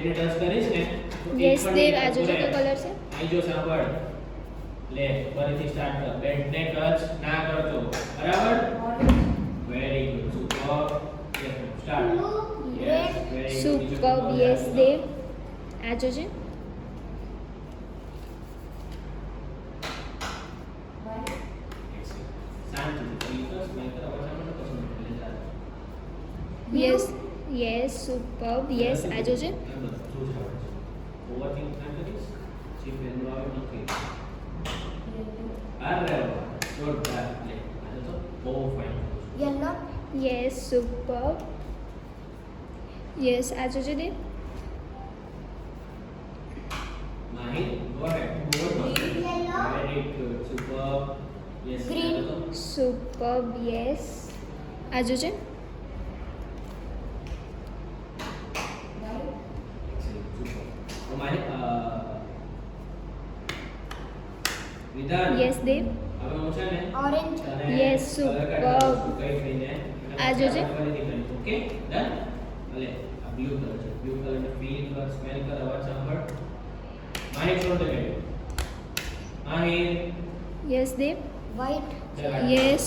એને ટચ કરીશ ને તો યસ દેવ આ જોજો કે કલર છે અહીં જો સાંભળ લે ફરીથી સ્ટાર્ટ કર બેટ ને ટચ ના કરતો બરાબર very good super start yes very super yes Dev આ જોજો યસ યસ સુપર યસ આ જોજો ઓવરથિંક ના કરીશ જે પહેલું આવે નથી અરે જોરદાર લે આ તો બહુ fine Yellow. Yes super yes આ જોજો દેવ માહિર ગો હેડ Yellow. Very good super yes Green. Super yes આ જોજો વિધાન યસ દેવ હવે હું છે ને Orange. તને Yes, colour superb. કાઢવાનું છું, કઈ થઈને આ જોજે. ફરીથી કરીશું ઓકે ડન ભલે આ બ્લુ કલર છે બ્લુ કલર ને ફીલ કર સ્મેલ કર અવાજ સાંભળ માહિર છોડ દે માહિર યસ દેવ White. ચલ આગળ. યસ